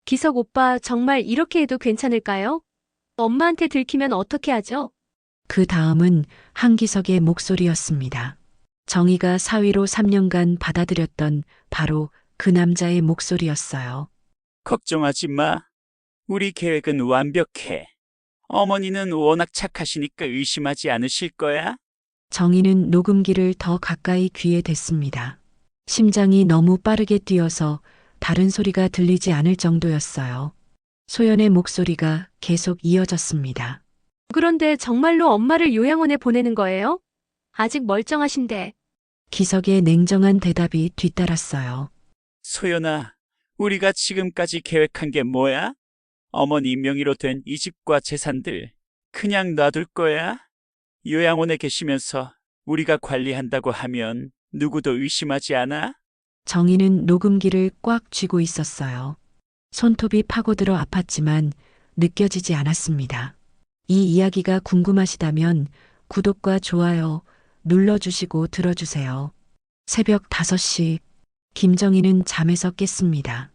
기석 오빠 정말 이렇게 해도 괜찮을까요? 엄마한테 들키면 어떻게 하죠? 그 다음은 한기석의 목소리였습니다. 정희가 사위로 3년간 받아들였던 바로 그 남자의 목소리였어요. 걱정하지 마. 우리 계획은 완벽해. 어머니는 워낙 착하시니까 의심하지 않으실 거야. 정희는 녹음기를 더 가까이 귀에 댔습니다. 심장이 너무 빠르게 뛰어서 다른 소리가 들리지 않을 정도였어요. 소연의 목소리가 계속 이어졌습니다. 그런데 정말로 엄마를 요양원에 보내는 거예요? 아직 멀쩡하신데. 기석의 냉정한 대답이 뒤따랐어요. 소연아, 우리가 지금까지 계획한 게 뭐야? 어머니 명의로 된 이 집과 재산들 그냥 놔둘 거야? 요양원에 계시면서 우리가 관리한다고 하면 누구도 의심하지 않아? 정희는 녹음기를 꽉 쥐고 있었어요. 손톱이 파고들어 아팠지만 느껴지지 않았습니다. 이 이야기가 궁금하시다면 구독과 좋아요 눌러주시고 들어주세요. 새벽 5시 김정희는 잠에서 깼습니다.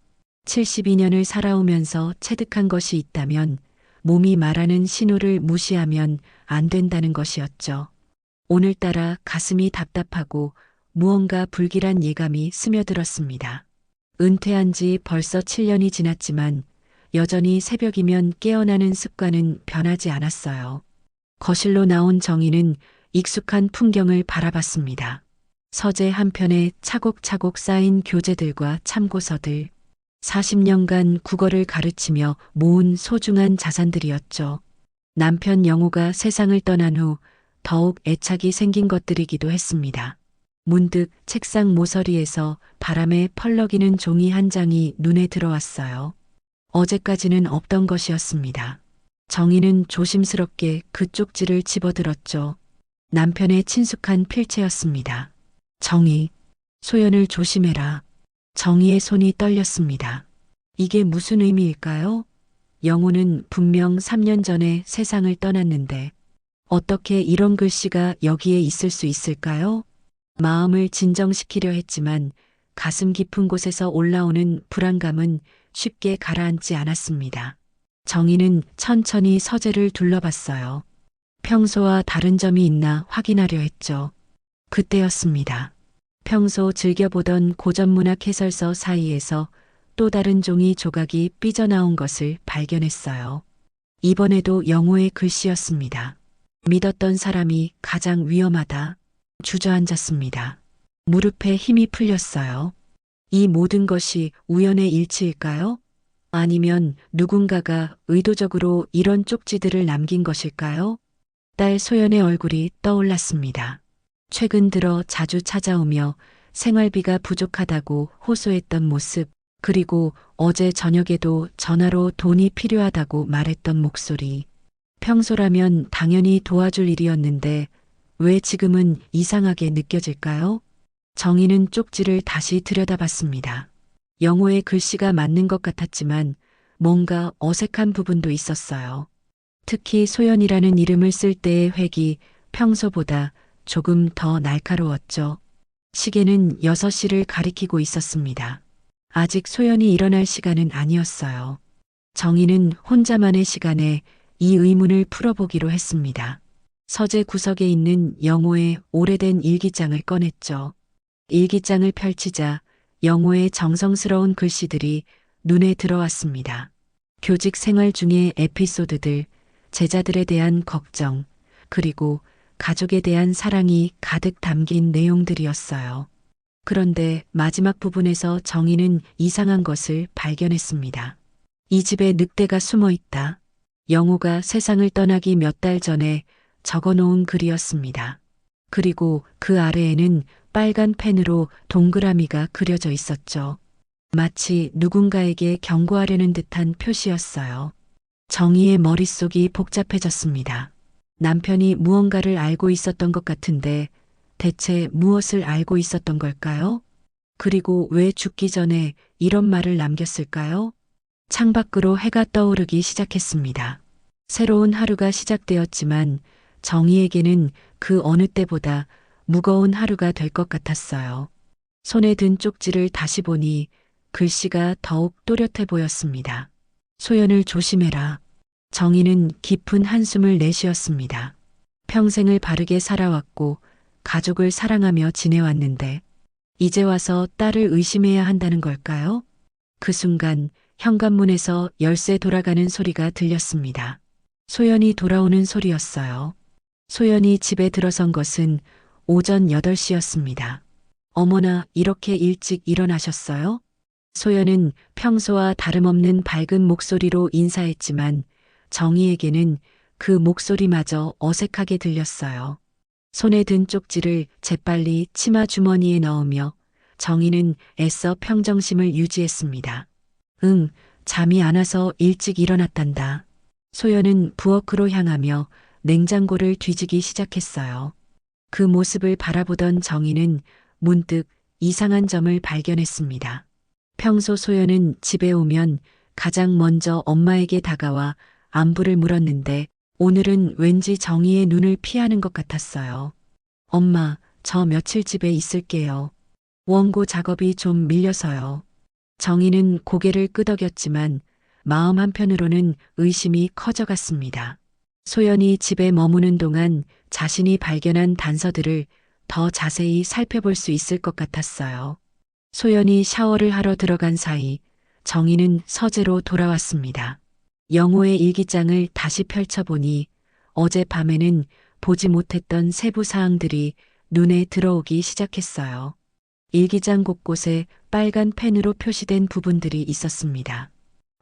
72년을 살아오면서 체득한 것이 있다면 몸이 말하는 신호를 무시하면 안 된다는 것이었죠. 오늘따라 가슴이 답답하고 무언가 불길한 예감이 스며들었습니다. 은퇴한 지 벌써 7년이 지났지만 여전히 새벽이면 깨어나는 습관은 변하지 않았어요. 거실로 나온 정희는 익숙한 풍경을 바라봤습니다. 서재 한편에 차곡차곡 쌓인 교재들과 참고서들, 40년간 국어를 가르치며 모은 소중한 자산들이었죠. 남편 영호가 세상을 떠난 후 더욱 애착이 생긴 것들이기도 했습니다. 문득 책상 모서리에서 바람에 펄럭이는 종이 한 장이 눈에 들어왔어요. 어제까지는 없던 것이었습니다. 정희는 조심스럽게 그 쪽지를 집어들었죠. 남편의 친숙한 필체였습니다. 정희, 소연을 조심해라. 정희의 손이 떨렸습니다. 이게 무슨 의미일까요? 영호는 분명 3년 전에 세상을 떠났는데 어떻게 이런 글씨가 여기에 있을 수 있을까요? 마음을 진정시키려 했지만 가슴 깊은 곳에서 올라오는 불안감은 쉽게 가라앉지 않았습니다. 정희는 천천히 서재를 둘러봤어요. 평소와 다른 점이 있나 확인하려 했죠. 그때였습니다. 평소 즐겨보던 고전문학 해설서 사이에서 또 다른 종이 조각이 삐져나온 것을 발견했어요. 이번에도 영호의 글씨였습니다. 믿었던 사람이 가장 위험하다. 주저앉았습니다. 무릎에 힘이 풀렸어요. 이 모든 것이 우연의 일치일까요? 아니면 누군가가 의도적으로 이런 쪽지들을 남긴 것일까요? 딸 소연의 얼굴이 떠올랐습니다. 최근 들어 자주 찾아오며 생활비가 부족하다고 호소했던 모습, 그리고 어제 저녁에도 전화로 돈이 필요하다고 말했던 목소리. 평소라면 당연히 도와줄 일이었는데 왜 지금은 이상하게 느껴질까요? 정희는 쪽지를 다시 들여다봤습니다. 영호의 글씨가 맞는 것 같았지만 뭔가 어색한 부분도 있었어요. 특히 소연이라는 이름을 쓸 때의 획이 평소보다 조금 더 날카로웠죠. 시계는 6시를 가리키고 있었습니다. 아직 소연이 일어날 시간은 아니었어요. 정희는 혼자만의 시간에 이 의문을 풀어보기로 했습니다. 서재 구석에 있는 영호의 오래된 일기장을 꺼냈죠. 일기장을 펼치자 영호의 정성스러운 글씨들이 눈에 들어왔습니다. 교직 생활 중의 에피소드들, 제자들에 대한 걱정, 그리고 가족에 대한 사랑이 가득 담긴 내용들이었어요. 그런데 마지막 부분에서 정희는 이상한 것을 발견했습니다. 이 집에 늑대가 숨어 있다. 영호가 세상을 떠나기 몇 달 전에 적어놓은 글이었습니다. 그리고 그 아래에는 빨간 펜으로 동그라미가 그려져 있었죠. 마치 누군가에게 경고하려는 듯한 표시였어요. 정희의 머릿속이 복잡해졌습니다. 남편이 무언가를 알고 있었던 것 같은데 대체 무엇을 알고 있었던 걸까요? 그리고 왜 죽기 전에 이런 말을 남겼을까요? 창밖으로 해가 떠오르기 시작했습니다. 새로운 하루가 시작되었지만 정희에게는 그 어느 때보다 무거운 하루가 될 것 같았어요. 손에 든 쪽지를 다시 보니 글씨가 더욱 또렷해 보였습니다. 소연을 조심해라. 정희는 깊은 한숨을 내쉬었습니다. 평생을 바르게 살아왔고 가족을 사랑하며 지내왔는데 이제 와서 딸을 의심해야 한다는 걸까요? 그 순간 현관문에서 열쇠 돌아가는 소리가 들렸습니다. 소연이 돌아오는 소리였어요. 소연이 집에 들어선 것은 오전 8시였습니다. 어머나, 이렇게 일찍 일어나셨어요? 소연은 평소와 다름없는 밝은 목소리로 인사했지만 정희에게는 그 목소리마저 어색하게 들렸어요. 손에 든 쪽지를 재빨리 치마 주머니에 넣으며 정희는 애써 평정심을 유지했습니다. 응, 잠이 안 와서 일찍 일어났단다. 소연은 부엌으로 향하며 냉장고를 뒤지기 시작했어요. 그 모습을 바라보던 정희는 문득 이상한 점을 발견했습니다. 평소 소연은 집에 오면 가장 먼저 엄마에게 다가와 안부를 물었는데 오늘은 왠지 정희의 눈을 피하는 것 같았어요. 엄마, 저 며칠 집에 있을게요. 원고 작업이 좀 밀려서요. 정희는 고개를 끄덕였지만 마음 한편으로는 의심이 커져갔습니다. 소연이 집에 머무는 동안 자신이 발견한 단서들을 더 자세히 살펴볼 수 있을 것 같았어요. 소연이 샤워를 하러 들어간 사이 정희는 서재로 돌아왔습니다. 영호의 일기장을 다시 펼쳐보니 어젯밤에는 보지 못했던 세부 사항들이 눈에 들어오기 시작했어요. 일기장 곳곳에 빨간 펜으로 표시된 부분들이 있었습니다.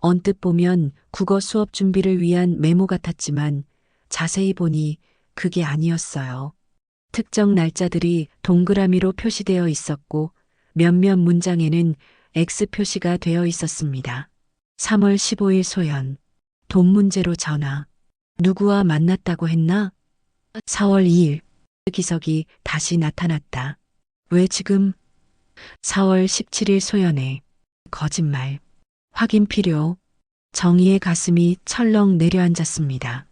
언뜻 보면 국어 수업 준비를 위한 메모 같았지만 자세히 보니 그게 아니었어요. 특정 날짜들이 동그라미로 표시되어 있었고 몇몇 문장에는 X 표시가 되어 있었습니다. 3월 15일 소연. 돈 문제로 전화. 누구와 만났다고 했나? 4월 2일. 기석이 다시 나타났다. 왜 지금? 4월 17일 소연에. 거짓말. 확인 필요. 정희의 가슴이 철렁 내려앉았습니다.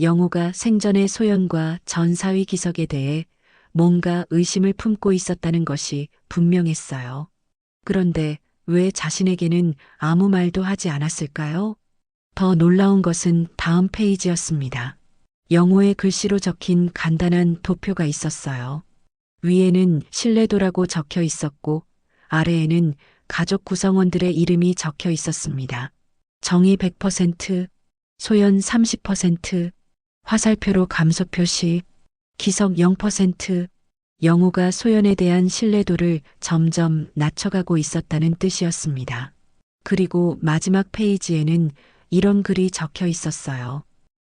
영호가 생전에 소연과 전 사위 기석에 대해 뭔가 의심을 품고 있었다는 것이 분명했어요. 그런데 왜 자신에게는 아무 말도 하지 않았을까요? 더 놀라운 것은 다음 페이지였습니다. 영호의 글씨로 적힌 간단한 도표가 있었어요. 위에는 신뢰도라고 적혀 있었고 아래에는 가족 구성원들의 이름이 적혀 있었습니다. 정희 100%, 소연 30%, 화살표로 감소 표시, 기석 0%, 영호가 소연에 대한 신뢰도를 점점 낮춰가고 있었다는 뜻이었습니다. 그리고 마지막 페이지에는 이런 글이 적혀 있었어요.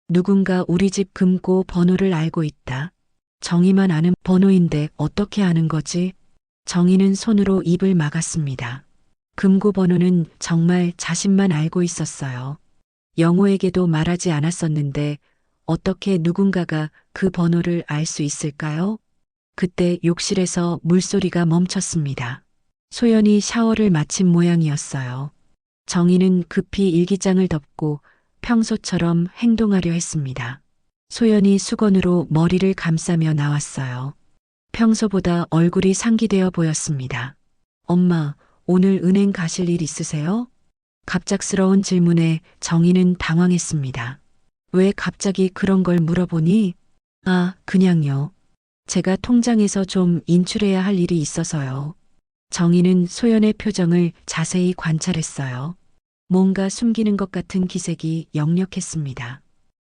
누군가 우리 집 금고 번호를 알고 있다. 정희만 아는 번호인데 어떻게 아는 거지? 정희는 손으로 입을 막았습니다. 금고 번호는 정말 자신만 알고 있었어요. 영호에게도 말하지 않았었는데 어떻게 누군가가 그 번호를 알 수 있을까요? 그때 욕실에서 물소리가 멈췄습니다. 소연이 샤워를 마친 모양이었어요. 정희는 급히 일기장을 덮고 평소처럼 행동하려 했습니다. 소연이 수건으로 머리를 감싸며 나왔어요. 평소보다 얼굴이 상기되어 보였습니다. 엄마, 오늘 은행 가실 일 있으세요? 갑작스러운 질문에 정희는 당황했습니다. 왜 갑자기 그런 걸 물어보니? 아, 그냥요. 제가 통장에서 좀 인출해야 할 일이 있어서요. 정희는 소연의 표정을 자세히 관찰했어요. 뭔가 숨기는 것 같은 기색이 역력했습니다.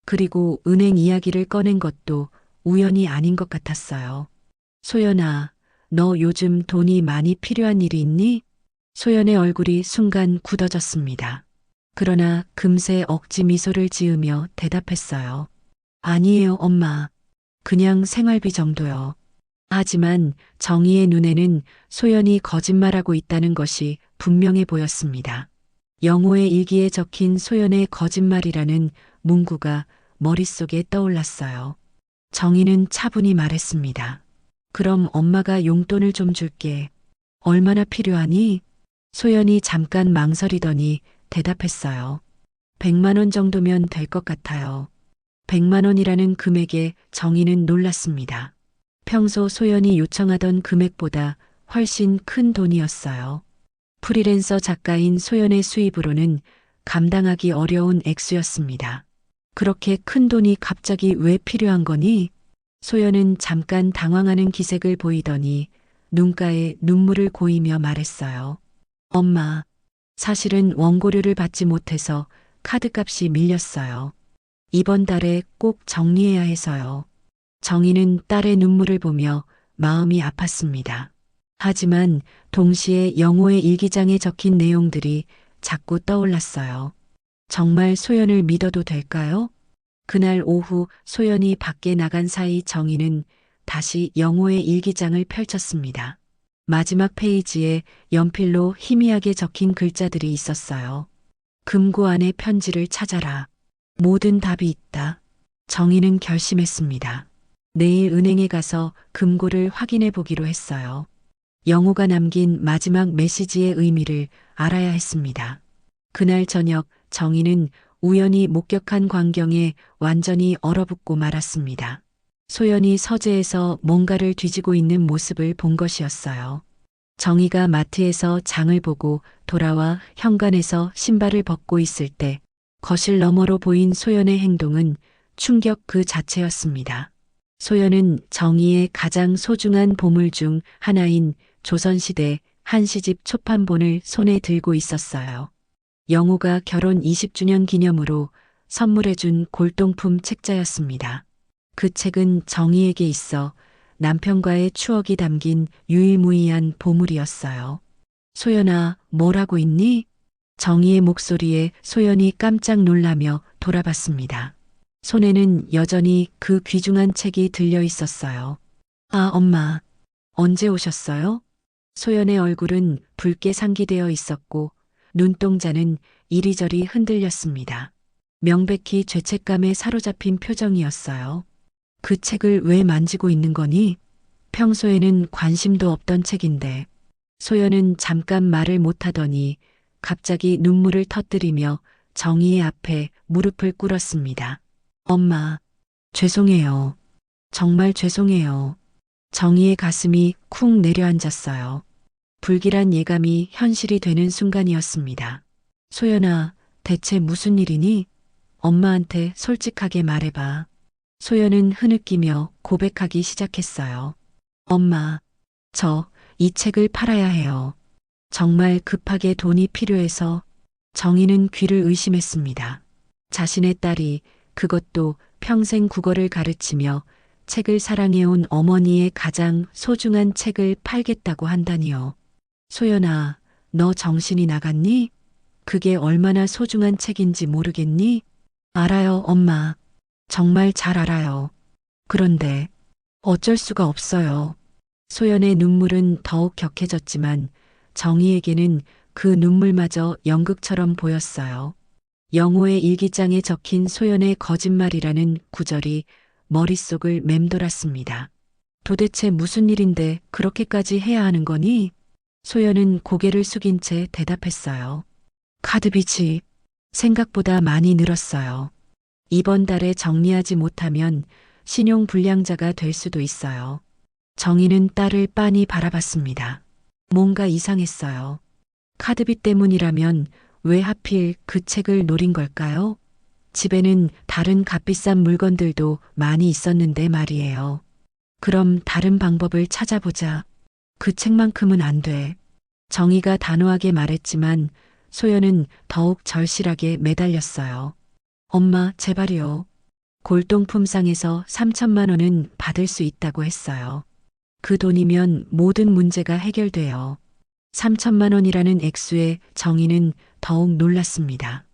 그리고 은행 이야기를 꺼낸 것도 우연이 아닌 것 같았어요. 소연아, 너 요즘 돈이 많이 필요한 일이 있니? 소연의 얼굴이 순간 굳어졌습니다. 그러나 금세 억지 미소를 지으며 대답했어요. 아니에요, 엄마. 그냥 생활비 정도요. 하지만 정희의 눈에는 소연이 거짓말하고 있다는 것이 분명해 보였습니다. 영호의 일기에 적힌 소연의 거짓말이라는 문구가 머릿속에 떠올랐어요. 정희는 차분히 말했습니다. 그럼 엄마가 용돈을 좀 줄게. 얼마나 필요하니? 소연이 잠깐 망설이더니 대답했어요. 100만 원 정도면 될 것 같아요. 100만 원이라는 금액에 정희는 놀랐습니다. 평소 소연이 요청하던 금액보다 훨씬 큰 돈이었어요. 프리랜서 작가인 소연의 수입으로는 감당하기 어려운 액수였습니다. 그렇게 큰 돈이 갑자기 왜 필요한 거니? 소연은 잠깐 당황하는 기색을 보이더니 눈가에 눈물을 고이며 말했어요. 엄마, 사실은 원고료를 받지 못해서 카드값이 밀렸어요. 이번 달에 꼭 정리해야 해서요. 정희는 딸의 눈물을 보며 마음이 아팠습니다. 하지만 동시에 영호의 일기장에 적힌 내용들이 자꾸 떠올랐어요. 정말 소연을 믿어도 될까요? 그날 오후 소연이 밖에 나간 사이 정희는 다시 영호의 일기장을 펼쳤습니다. 마지막 페이지에 연필로 희미하게 적힌 글자들이 있었어요. 금고 안의 편지를 찾아라. 모든 답이 있다. 정희는 결심했습니다. 내일 은행에 가서 금고를 확인해 보기로 했어요. 영호가 남긴 마지막 메시지의 의미를 알아야 했습니다. 그날 저녁 정희는 우연히 목격한 광경에 완전히 얼어붙고 말았습니다. 소연이 서재에서 뭔가를 뒤지고 있는 모습을 본 것이었어요. 정희가 마트에서 장을 보고 돌아와 현관에서 신발을 벗고 있을 때 거실 너머로 보인 소연의 행동은 충격 그 자체였습니다. 소연은 정희의 가장 소중한 보물 중 하나인 조선시대 한시집 초판본을 손에 들고 있었어요. 영호가 결혼 20주년 기념으로 선물해준 골동품 책자였습니다. 그 책은 정희에게 있어 남편과의 추억이 담긴 유일무이한 보물이었어요. 소연아, 뭘 하고 있니? 정희의 목소리에 소연이 깜짝 놀라며 돌아봤습니다. 손에는 여전히 그 귀중한 책이 들려 있었어요. 아, 엄마, 언제 오셨어요? 소연의 얼굴은 붉게 상기되어 있었고 눈동자는 이리저리 흔들렸습니다. 명백히 죄책감에 사로잡힌 표정이었어요. 그 책을 왜 만지고 있는 거니? 평소에는 관심도 없던 책인데. 소연은 잠깐 말을 못하더니 갑자기 눈물을 터뜨리며 정희의 앞에 무릎을 꿇었습니다. 엄마, 죄송해요. 정말 죄송해요. 정희의 가슴이 쿵 내려앉았어요. 불길한 예감이 현실이 되는 순간이었습니다. 소연아, 대체 무슨 일이니? 엄마한테 솔직하게 말해봐. 소연은 흐느끼며 고백하기 시작했어요. 엄마, 저 이 책을 팔아야 해요. 정말 급하게 돈이 필요해서. 정희는 귀를 의심했습니다. 자신의 딸이 그것도 평생 국어를 가르치며 책을 사랑해온 어머니의 가장 소중한 책을 팔겠다고 한다니요. 소연아, 너 정신이 나갔니? 그게 얼마나 소중한 책인지 모르겠니? 알아요, 엄마. 정말 잘 알아요. 그런데 어쩔 수가 없어요. 소연의 눈물은 더욱 격해졌지만 정희에게는 그 눈물마저 연극처럼 보였어요. 영호의 일기장에 적힌 소연의 거짓말이라는 구절이 머릿속을 맴돌았습니다. 도대체 무슨 일인데 그렇게까지 해야 하는 거니? 소연은 고개를 숙인 채 대답했어요. 카드빚이 생각보다 많이 늘었어요. 이번 달에 정리하지 못하면 신용불량자가 될 수도 있어요. 정희는 딸을 빤히 바라봤습니다. 뭔가 이상했어요. 카드빚 때문이라면 왜 하필 그 책을 노린 걸까요? 집에는 다른 값비싼 물건들도 많이 있었는데 말이에요. 그럼 다른 방법을 찾아보자. 그 책만큼은 안 돼. 정희가 단호하게 말했지만 소연은 더욱 절실하게 매달렸어요. 엄마, 제발요. 골동품상에서 3천만 원은 받을 수 있다고 했어요. 그 돈이면 모든 문제가 해결돼요. 3천만 원이라는 액수에 정희는 더욱 놀랐습니다.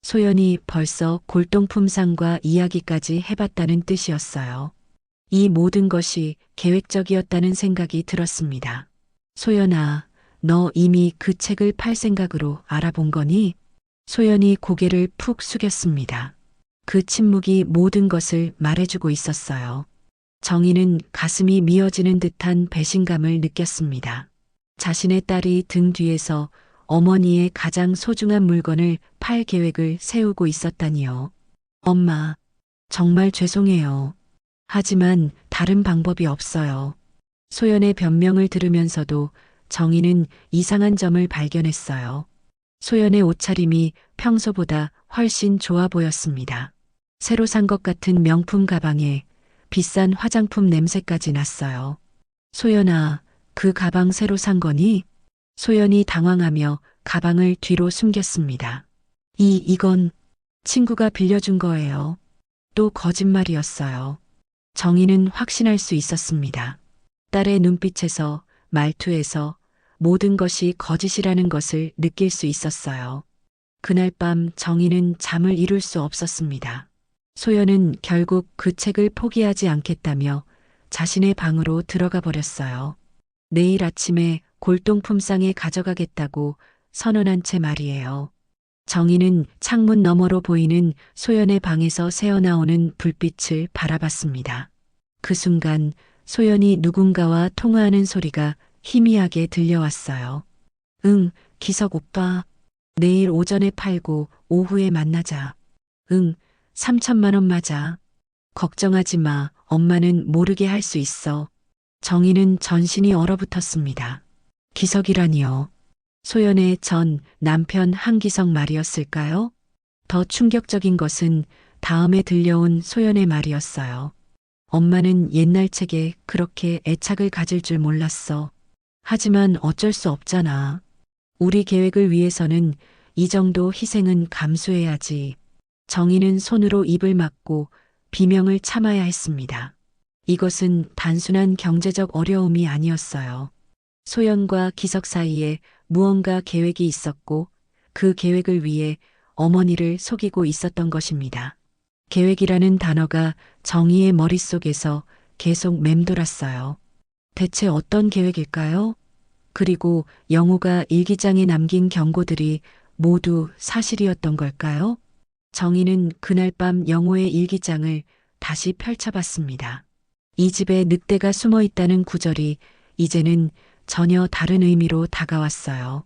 소연이 벌써 골동품상과 이야기까지 해봤다는 뜻이었어요. 이 모든 것이 계획적이었다는 생각이 들었습니다. 소연아, 너 이미 그 책을 팔 생각으로 알아본 거니? 소연이 고개를 푹 숙였습니다. 그 침묵이 모든 것을 말해주고 있었어요. 정희는 가슴이 미어지는 듯한 배신감을 느꼈습니다. 자신의 딸이 등 뒤에서 어머니의 가장 소중한 물건을 팔 계획을 세우고 있었다니요. 엄마, 정말 죄송해요. 하지만 다른 방법이 없어요. 소연의 변명을 들으면서도 정희는 이상한 점을 발견했어요. 소연의 옷차림이 평소보다 훨씬 좋아 보였습니다. 새로 산 것 같은 명품 가방에 비싼 화장품 냄새까지 났어요. 소연아, 그 가방 새로 산 거니? 소연이 당황하며 가방을 뒤로 숨겼습니다. 이건 친구가 빌려준 거예요. 또 거짓말이었어요. 정희는 확신할 수 있었습니다. 딸의 눈빛에서, 말투에서 모든 것이 거짓이라는 것을 느낄 수 있었어요. 그날 밤 정희는 잠을 이룰 수 없었습니다. 소연은 결국 그 책을 포기하지 않겠다며 자신의 방으로 들어가 버렸어요. 내일 아침에 골동품상에 가져가겠다고 선언한 채 말이에요. 정희는 창문 너머로 보이는 소연의 방에서 새어나오는 불빛을 바라봤습니다. 그 순간 소연이 누군가와 통화하는 소리가 희미하게 들려왔어요. 응, 기석 오빠. 내일 오전에 팔고 오후에 만나자. 응, 3천만 원 맞아. 걱정하지 마. 엄마는 모르게 할 수 있어. 정희는 전신이 얼어붙었습니다. 기석이라니요. 소연의 전 남편 한기석 말이었을까요? 더 충격적인 것은 다음에 들려온 소연의 말이었어요. 엄마는 옛날 책에 그렇게 애착을 가질 줄 몰랐어. 하지만 어쩔 수 없잖아. 우리 계획을 위해서는 이 정도 희생은 감수해야지. 정희는 손으로 입을 막고 비명을 참아야 했습니다. 이것은 단순한 경제적 어려움이 아니었어요. 소연과 기석 사이에 무언가 계획이 있었고 그 계획을 위해 어머니를 속이고 있었던 것입니다. 계획이라는 단어가 정희의 머릿속에서 계속 맴돌았어요. 대체 어떤 계획일까요? 그리고 영호가 일기장에 남긴 경고들이 모두 사실이었던 걸까요? 정희는 그날 밤 영호의 일기장을 다시 펼쳐봤습니다. 이 집에 늑대가 숨어 있다는 구절이 이제는 전혀 다른 의미로 다가왔어요.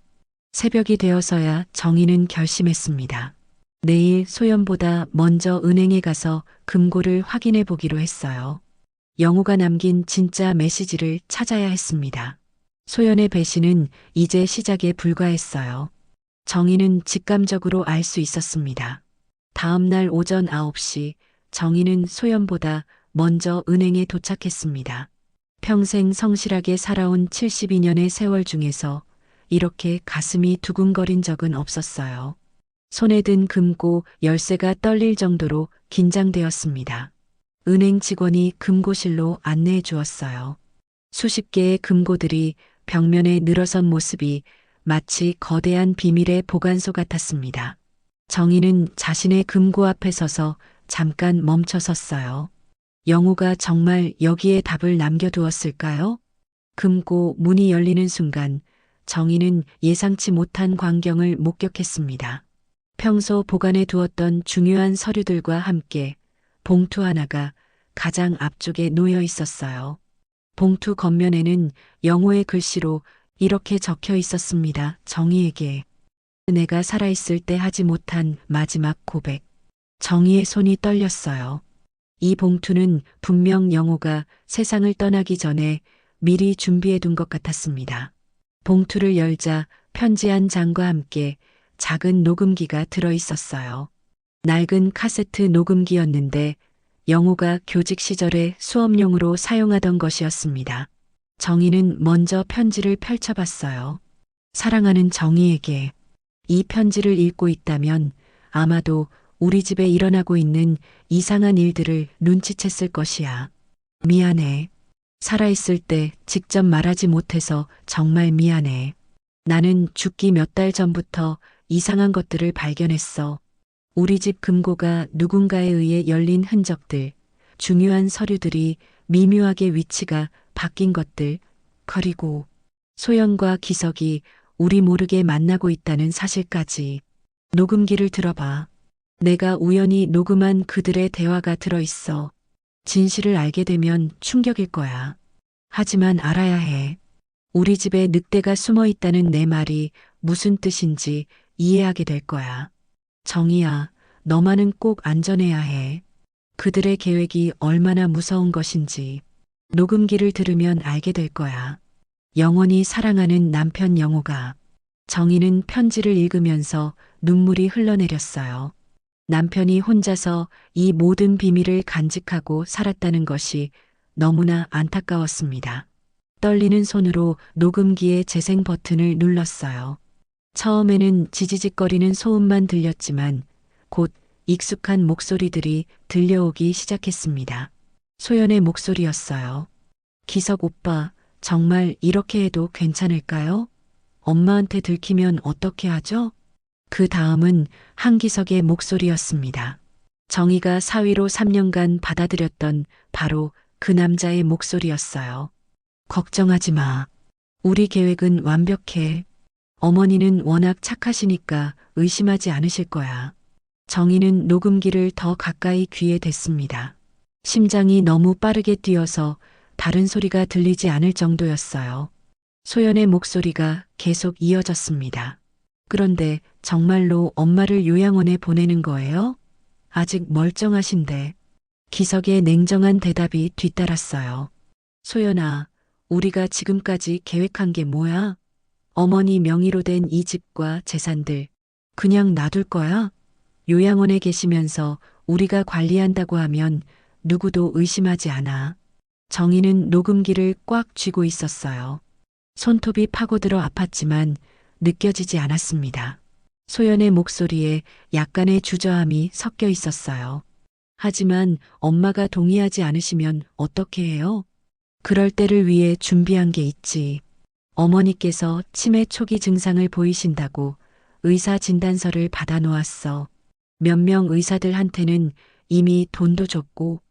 새벽이 되어서야 정희는 결심했습니다. 내일 소연보다 먼저 은행에 가서 금고를 확인해 보기로 했어요. 영호가 남긴 진짜 메시지를 찾아야 했습니다. 소연의 배신은 이제 시작에 불과했어요. 정희는 직감적으로 알 수 있었습니다. 다음 날 오전 9시 정희는 소연보다 먼저 은행에 도착했습니다. 평생 성실하게 살아온 72년의 세월 중에서 이렇게 가슴이 두근거린 적은 없었어요. 손에 든 금고 열쇠가 떨릴 정도로 긴장되었습니다. 은행 직원이 금고실로 안내해 주었어요. 수십 개의 금고들이 벽면에 늘어선 모습이 마치 거대한 비밀의 보관소 같았습니다. 정희는 자신의 금고 앞에 서서 잠깐 멈춰 섰어요. 영호가 정말 여기에 답을 남겨두었을까요? 금고 문이 열리는 순간 정희는 예상치 못한 광경을 목격했습니다. 평소 보관해 두었던 중요한 서류들과 함께 봉투 하나가 가장 앞쪽에 놓여 있었어요. 봉투 겉면에는 영호의 글씨로 이렇게 적혀 있었습니다. 정희에게. 내가 살아있을 때 하지 못한 마지막 고백. 정희의 손이 떨렸어요. 이 봉투는 분명 영호가 세상을 떠나기 전에 미리 준비해 둔 것 같았습니다. 봉투를 열자 편지 한 장과 함께 작은 녹음기가 들어 있었어요. 낡은 카세트 녹음기였는데 영호가 교직 시절에 수업용으로 사용하던 것이었습니다. 정희는 먼저 편지를 펼쳐봤어요. 사랑하는 정희에게. 이 편지를 읽고 있다면 아마도 우리 집에 일어나고 있는 이상한 일들을 눈치챘을 것이야. 미안해. 살아있을 때 직접 말하지 못해서 정말 미안해. 나는 죽기 몇 달 전부터 이상한 것들을 발견했어. 우리 집 금고가 누군가에 의해 열린 흔적들, 중요한 서류들이 미묘하게 위치가 바뀐 것들, 그리고 소연과 기석이 우리 모르게 만나고 있다는 사실까지. 녹음기를 들어봐. 내가 우연히 녹음한 그들의 대화가 들어있어. 진실을 알게 되면 충격일 거야. 하지만 알아야 해. 우리 집에 늑대가 숨어 있다는 내 말이 무슨 뜻인지 이해하게 될 거야. 정희야, 너만은 꼭 안전해야 해. 그들의 계획이 얼마나 무서운 것인지 녹음기를 들으면 알게 될 거야. 영원히 사랑하는 남편 영호가. 정희는 편지를 읽으면서 눈물이 흘러내렸어요. 남편이 혼자서 이 모든 비밀을 간직하고 살았다는 것이 너무나 안타까웠습니다. 떨리는 손으로 녹음기의 재생 버튼을 눌렀어요. 처음에는 지지직거리는 소음만 들렸지만 곧 익숙한 목소리들이 들려오기 시작했습니다. 소연의 목소리였어요. 기석 오빠, 정말 이렇게 해도 괜찮을까요? 엄마한테 들키면 어떻게 하죠? 그 다음은 한기석의 목소리였습니다. 정희가 사위로 3년간 받아들였던 바로 그 남자의 목소리였어요. 걱정하지 마. 우리 계획은 완벽해. 어머니는 워낙 착하시니까 의심하지 않으실 거야. 정희는 녹음기를 더 가까이 귀에 댔습니다. 심장이 너무 빠르게 뛰어서 다른 소리가 들리지 않을 정도였어요. 소연의 목소리가 계속 이어졌습니다. 그런데 정말로 엄마를 요양원에 보내는 거예요? 아직 멀쩡하신데. 기석의 냉정한 대답이 뒤따랐어요. 소연아, 우리가 지금까지 계획한 게 뭐야? 어머니 명의로 된 이 집과 재산들 그냥 놔둘 거야? 요양원에 계시면서 우리가 관리한다고 하면 누구도 의심하지 않아. 정희는 녹음기를 꽉 쥐고 있었어요. 손톱이 파고들어 아팠지만 느껴지지 않았습니다. 소연의 목소리에 약간의 주저함이 섞여 있었어요. 하지만 엄마가 동의하지 않으시면 어떻게 해요? 그럴 때를 위해 준비한 게 있지. 어머니께서 치매 초기 증상을 보이신다고 의사 진단서를 받아 놓았어. 몇 명 의사들한테는 이미 돈도 줬고.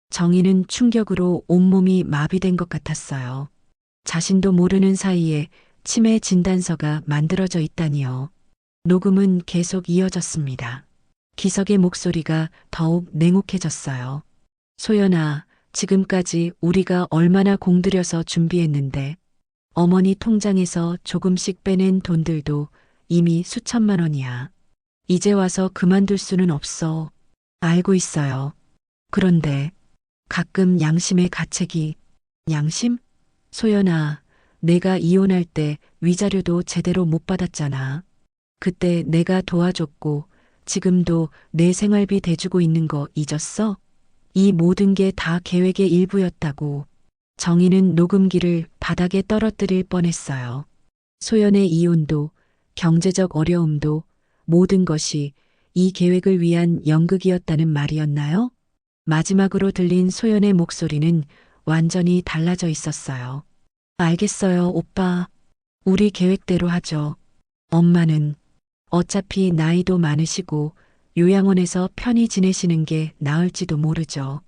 정희는 충격으로 온몸이 마비된 것 같았어요. 자신도 모르는 사이에 치매 진단서가 만들어져 있다니요. 녹음은 계속 이어졌습니다. 기석의 목소리가 더욱 냉혹해졌어요. 소연아, 지금까지 우리가 얼마나 공들여서 준비했는데 어머니 통장에서 조금씩 빼낸 돈들도 이미 수천만 원이야. 이제 와서 그만둘 수는 없어. 알고 있어요. 그런데 가끔 양심의 가책이. 양심? 소연아, 내가 이혼할 때 위자료도 제대로 못 받았잖아. 그때 내가 도와줬고 지금도 내 생활비 대주고 있는 거 잊었어? 이 모든 게 다 계획의 일부였다고. 정희는 녹음기를 바닥에 떨어뜨릴 뻔했어요. 소연의 이혼도 경제적 어려움도 모든 것이 이 계획을 위한 연극이었다는 말이었나요? 마지막으로 들린 소연의 목소리는 완전히 달라져 있었어요. 알겠어요, 오빠. 우리 계획대로 하죠. 엄마는 어차피 나이도 많으시고 요양원에서 편히 지내시는 게 나을지도 모르죠.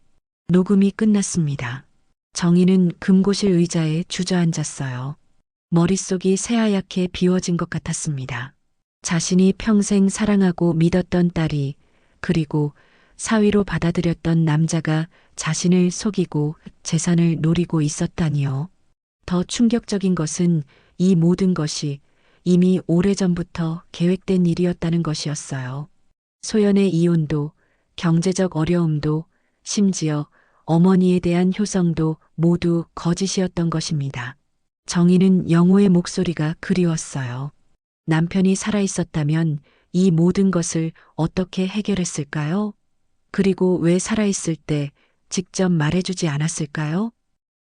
녹음이 끝났습니다. 정희는 금고실 의자에 주저앉았어요. 머릿속이 새하얗게 비워진 것 같았습니다. 자신이 평생 사랑하고 믿었던 딸이, 그리고 사위로 받아들였던 남자가 자신을 속이고 재산을 노리고 있었다니요. 더 충격적인 것은 이 모든 것이 이미 오래전부터 계획된 일이었다는 것이었어요. 소연의 이혼도, 경제적 어려움도, 심지어 어머니에 대한 효성도 모두 거짓이었던 것입니다. 정희는 영호의 목소리가 그리웠어요. 남편이 살아있었다면 이 모든 것을 어떻게 해결했을까요? 그리고 왜 살아있을 때 직접 말해주지 않았을까요?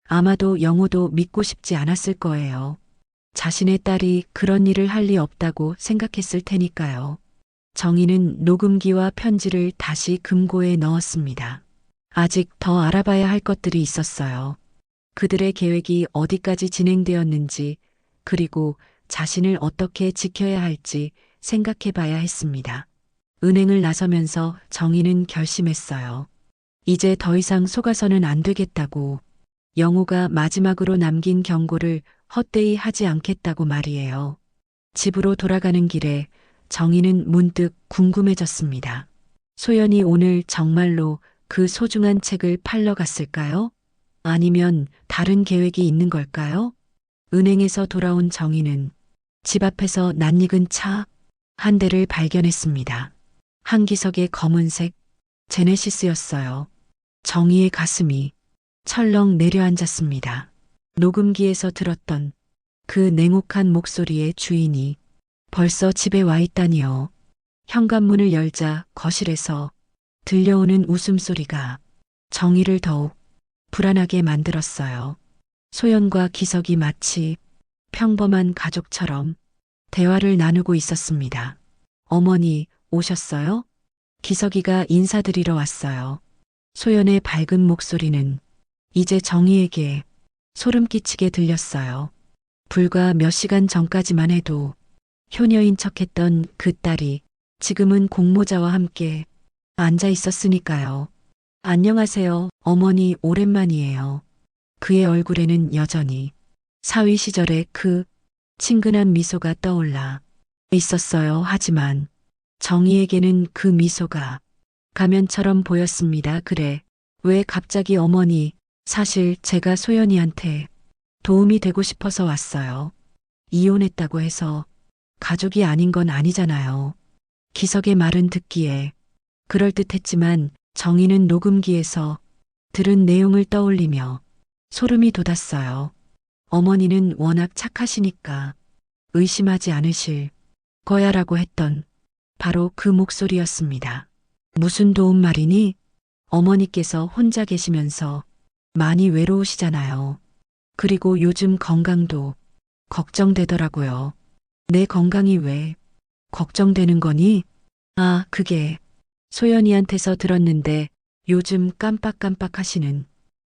아마도 영호도 믿고 싶지 않았을 거예요. 자신의 딸이 그런 일을 할 리 없다고 생각했을 테니까요. 정희는 녹음기와 편지를 다시 금고에 넣었습니다. 아직 더 알아봐야 할 것들이 있었어요. 그들의 계획이 어디까지 진행되었는지, 그리고 자신을 어떻게 지켜야 할지 생각해 봐야 했습니다. 은행을 나서면서 정희는 결심했어요. 이제 더 이상 속아서는 안 되겠다고. 영호가 마지막으로 남긴 경고를 헛되이 하지 않겠다고 말이에요. 집으로 돌아가는 길에 정희는 문득 궁금해졌습니다. 소연이 오늘 정말로 그 소중한 책을 팔러 갔을까요? 아니면 다른 계획이 있는 걸까요? 은행에서 돌아온 정희는 집 앞에서 낯익은 차 한 대를 발견했습니다. 한기석의 검은색 제네시스였어요. 정희의 가슴이 철렁 내려앉았습니다. 녹음기에서 들었던 그 냉혹한 목소리의 주인이 벌써 집에 와 있다니요. 현관문을 열자 거실에서 들려오는 웃음소리가 정희를 더욱 불안하게 만들었어요. 소연과 기석이 마치 평범한 가족처럼 대화를 나누고 있었습니다. 어머니 오셨어요? 기석이가 인사드리러 왔어요. 소연의 밝은 목소리는 이제 정희에게 소름 끼치게 들렸어요. 불과 몇 시간 전까지만 해도 효녀인 척했던 그 딸이 지금은 공모자와 함께 앉아 있었으니까요. 안녕하세요, 어머니 오랜만이에요. 그의 얼굴에는 여전히 사위 시절의 그 친근한 미소가 떠올라 있었어요. 하지만 정희에게는 그 미소가 가면처럼 보였습니다. 그래, 왜 갑자기 어머니, 사실 제가 소연이한테 도움이 되고 싶어서 왔어요. 이혼했다고 해서 가족이 아닌 건 아니잖아요. 기석의 말은 듣기에 그럴듯했지만 정희는 녹음기에서 들은 내용을 떠올리며 소름이 돋았어요. 어머니는 워낙 착하시니까 의심하지 않으실 거야라고 했던 바로 그 목소리였습니다. 무슨 도움 말이니? 어머니께서 혼자 계시면서 많이 외로우시잖아요. 그리고 요즘 건강도 걱정되더라고요. 내 건강이 왜 걱정되는 거니? 아, 그게 소연이한테서 들었는데 요즘 깜빡깜빡 하시는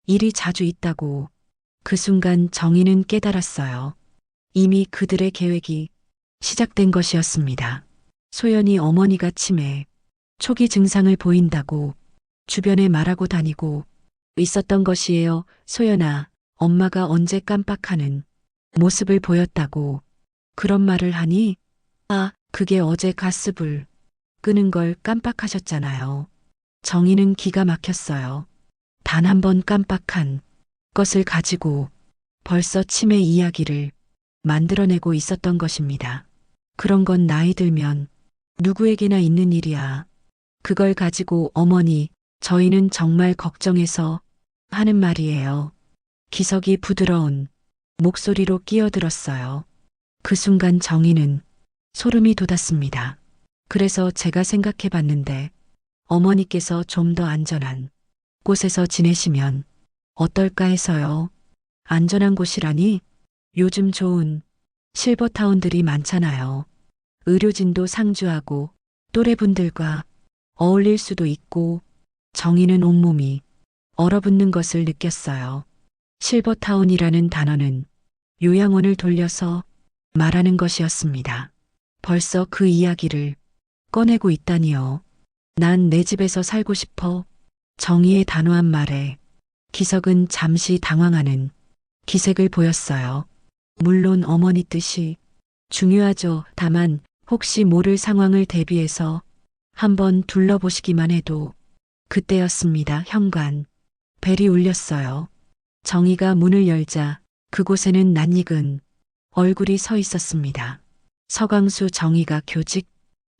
일이 자주 있다고. 그 순간 정희는 깨달았어요. 이미 그들의 계획이 시작된 것이었습니다. 소연이 어머니가 치매 초기 증상을 보인다고 주변에 말하고 다니고 있었던 것이에요. 소연아, 엄마가 언제 깜빡하는 모습을 보였다고 그런 말을 하니? 아, 그게 어제 가스불 끄는 걸 깜빡하셨잖아요. 정희는 기가 막혔어요. 단 한 번 깜빡한 것을 가지고 벌써 치매 이야기를 만들어내고 있었던 것입니다. 그런 건 나이 들면 누구에게나 있는 일이야. 그걸 가지고 어머니, 저희는 정말 걱정해서 하는 말이에요. 기석이 부드러운 목소리로 끼어들었어요. 그 순간 정희는 소름이 돋았습니다. 그래서 제가 생각해 봤는데 어머니께서 좀 더 안전한 곳에서 지내시면 어떨까 해서요. 안전한 곳이라니? 요즘 좋은 실버타운들이 많잖아요. 의료진도 상주하고 또래분들과 어울릴 수도 있고. 정희는 온몸이 얼어붙는 것을 느꼈어요. 실버타운이라는 단어는 요양원을 돌려서 말하는 것이었습니다. 벌써 그 이야기를 꺼내고 있다니요. 난 내 집에서 살고 싶어. 정희의 단호한 말에 기석은 잠시 당황하는 기색을 보였어요. 물론 어머니 뜻이 중요하죠. 다만 혹시 모를 상황을 대비해서 한번 둘러보시기만 해도. 그때였습니다. 현관 벨이 울렸어요. 정희가 문을 열자 그곳에는 낯익은 얼굴이 서 있었습니다. 서광수. 정희가 교직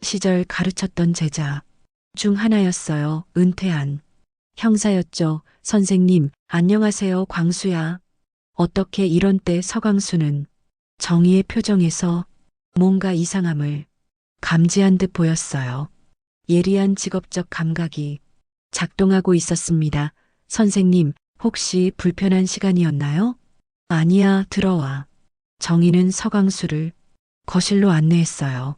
시절 가르쳤던 제자 중 하나였어요. 은퇴한 형사였죠. 선생님, 안녕하세요. 광수야. 어떻게 이런 때? 서광수는 정희의 표정에서 뭔가 이상함을 감지한 듯 보였어요. 예리한 직업적 감각이 작동하고 있었습니다. 선생님, 혹시 불편한 시간이었나요? 아니야, 들어와. 정희는 서광수를 거실로 안내했어요.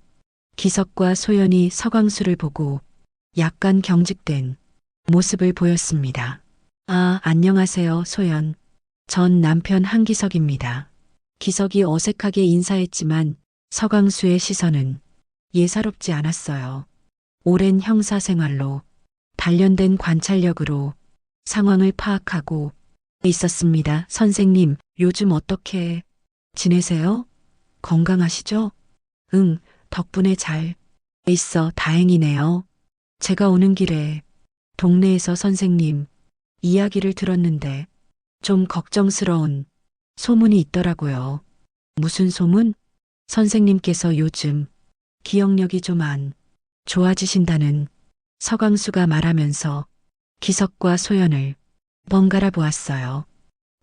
기석과 소연이 서광수를 보고 약간 경직된 모습을 보였습니다. 아, 안녕하세요, 소연. 전 남편 한기석입니다. 기석이 어색하게 인사했지만 서광수의 시선은 예사롭지 않았어요. 오랜 형사 생활로 단련된 관찰력으로 상황을 파악하고 있었습니다. 선생님, 요즘 어떻게 지내세요? 건강하시죠? 응, 덕분에 잘 있어. 다행이네요. 제가 오는 길에 동네에서 선생님 이야기를 들었는데 좀 걱정스러운 소문이 있더라고요. 무슨 소문? 선생님께서 요즘 기억력이 좀 안 좋아지신다는. 서광수가 말하면서 기석과 소연을 번갈아 보았어요.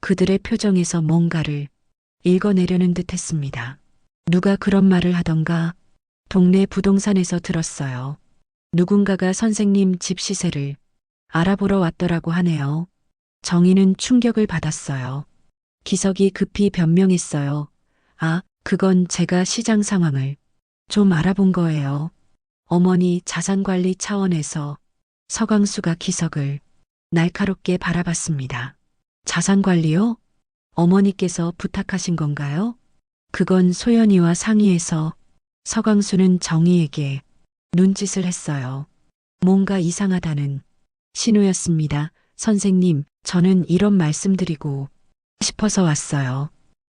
그들의 표정에서 뭔가를 읽어내려는 듯 했습니다. 누가 그런 말을 하던가 동네 부동산에서 들었어요. 누군가가 선생님 집 시세를 알아보러 왔더라고 하네요. 정희는 충격을 받았어요. 기석이 급히 변명했어요. 아, 그건 제가 시장 상황을 좀 알아본 거예요. 어머니 자산관리 차원에서. 서강수가 기석을 날카롭게 바라봤습니다. 자산관리요? 어머니께서 부탁하신 건가요? 그건 소연이와 상의해서. 서강수는 정희에게 눈짓을 했어요. 뭔가 이상하다는 신호였습니다. 선생님, 저는 이런 말씀드리고 싶어서 왔어요.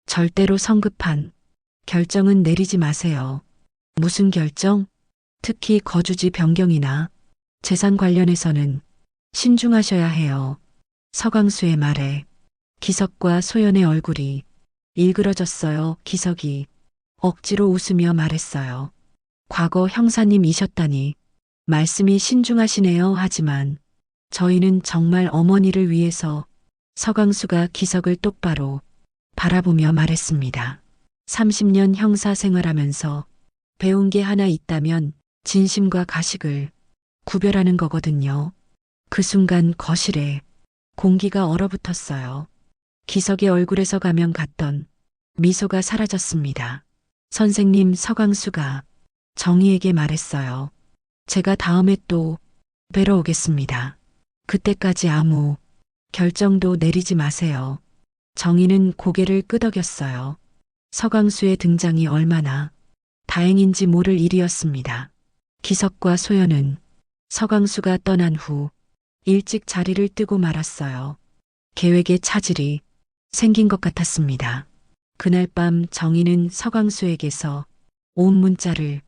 절대로 성급한 결정은 내리지 마세요. 무슨 결정? 특히 거주지 변경이나 재산 관련해서는 신중하셔야 해요. 서강수의 말에 기석과 소연의 얼굴이 일그러졌어요. 기석이 억지로 웃으며 말했어요. 과거 형사님이셨다니 말씀이 신중하시네요. 하지만 저희는 정말 어머니를 위해서. 서강수가 기석을 똑바로 바라보며 말했습니다. 30년 형사 생활하면서 배운 게 하나 있다면 진심과 가식을 구별하는 거거든요. 그 순간 거실에 공기가 얼어붙었어요. 기석의 얼굴에서 가면 갔던 미소가 사라졌습니다. 선생님, 서강수가 정희에게 말했어요. 제가 다음에 또 뵈러 오겠습니다. 그때까지 아무 결정도 내리지 마세요. 정희는 고개를 끄덕였어요. 서강수의 등장이 얼마나 다행인지 모를 일이었습니다. 기석과 소연은 서강수가 떠난 후 일찍 자리를 뜨고 말았어요. 계획에 차질이 생긴 것 같았습니다. 그날 밤 정희는 서강수에게서 온 문자를